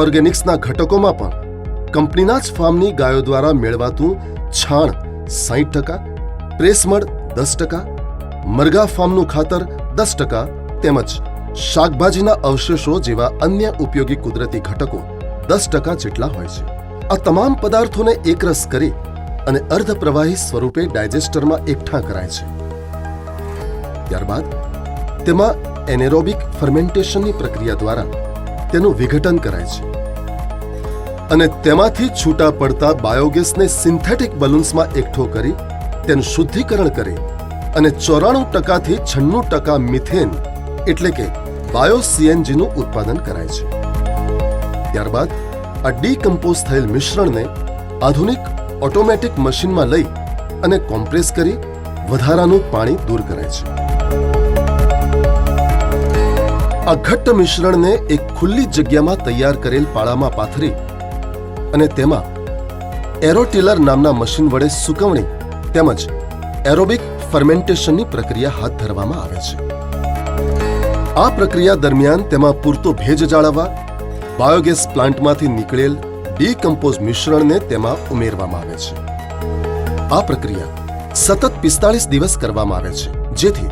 ઓર્ગેનિક્સના ઘટકોમાં પણ કંપનીના જ ફાર્મની ગાયો દ્વારા મેળવાતું છાણ 60%, પ્રેસમડ 10%, મરઘા ફાર્મનું ખાતર 10% તેમજ શાકભાજીના અવશેષો જેવા અન્ય ઉપયોગી કુદરતી ઘટકો 10% જેટલા હોય છે. આ તમામ પદાર્થોને એકરસ કરી અને અર્ધપ્રવાહી સ્વરૂપે ડાયજેસ્ટરમાં એકઠા કરાય છે. ત્યારબાદ તેમાં એનેરોબિક ફર્મેન્ટેશનની પ્રક્રિયા દ્વારા તેનું વિઘટન કરાય છે અને તેમાંથી છૂટા પડતા બાયોગેસને સિન્થેટિક બલૂન્સમાં એકઠો કરી તેનું શુદ્ધિકરણ કરી અને 94% થી 96% મિથેન એટલે કે બાયો સીએનજીનું ઉત્પાદન કરાય છે. ત્યારબાદ આ ડીકમ્પોઝ થયેલ મિશ્રણને આધુનિક ઓટોમેટિક મશીનમાં લઈ અને કોમ્પ્રેસ કરી વધારાનું પાણી દૂર કરાય છે. આ ઘટ્ટ મિશ્રણને એક ખુલ્લી જગ્યામાં તૈયાર કરેલ પાળામાં પાથરી અને તેમાં એરોટિલર નામના મશીન વડે સૂકવણી તેમજ એરોબિક ફર્મેન્ટેશનની પ્રક્રિયા હાથ ધરવામાં આવે છે. આ પ્રક્રિયા દરમિયાન તેમાં પૂરતો ભેજ જાળવવા બાયોગેસ પ્લાન્ટમાંથી નીકળેલ ડીકમ્પોઝ મિશ્રણને તેમાં ઉમેરવામાં આવે છે. આ પ્રક્રિયા સતત 45 દિવસ કરવામાં આવે છે, જેથી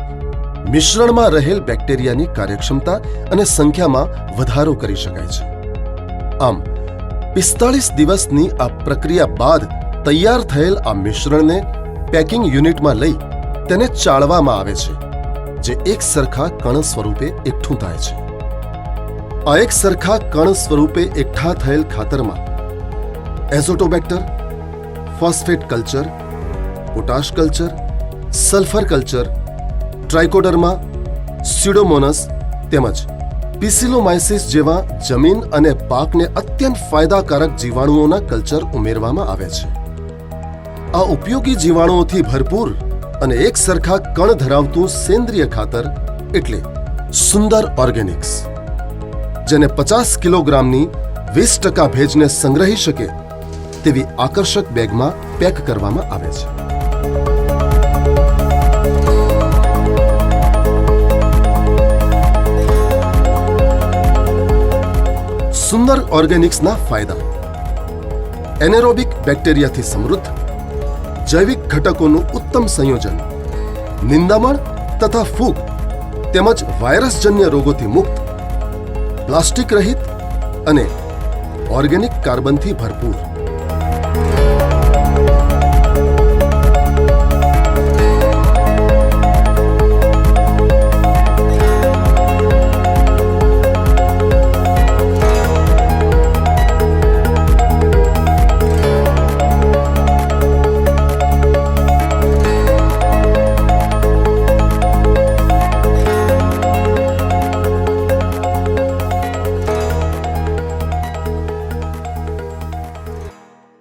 મિશ્રણમાં રહેલ બેક્ટેરિયાની કાર્યક્ષમતા અને સંખ્યામાં વધારો કરી શકાય છે. આમ 45 દિવસની આ પ્રક્રિયા બાદ તૈયાર થયેલ આ મિશ્રણને પેકિંગ યુનિટમાં લઈ તેને ચાળવામાં આવે છે, જે એક સરખા કણ સ્વરૂપે એકઠું થાય છે. આ એક સરખા કણ સ્વરૂપે એકઠા થયેલ ખાતરમાં Azotobacter, phosphate culture, potash culture, sulphur culture, Trichoderma, Pseudomonas તેમજ પિસિલોમાઇસિસ જેવા જમીન અને પાકને અત્યંત ફાયદાકારક જીવાણુઓના કલ્ચર ઉમેરવામાં આવે છે. આ ઉપયોગી જીવાણુઓથી ભરપૂર અને એક સરખા કણ ધરાવતું સેન્દ્રિય ખાતર એટલે સુંદર ઓર્ગેનિક્સ, જેને 50 કિલોગ્રામની 20% ભેજને સંગ્રહી શકે તેવી આકર્ષક બેગમાં પેક કરવામાં આવે છે. સુંદર ઓર્ગેનિક્સના ફાયદા: એનેરોબિક બેક્ટેરિયાથી સમૃદ્ધ, જૈવિક ઘટકોનું ઉત્તમ સંયોજન, નિંદામણ તથા ફૂગ તેમજ વાયરસજન્ય રોગોથી મુક્ત, પ્લાસ્ટિક રહિત અને ઓર્ગેનિક કાર્બનથી ભરપૂર.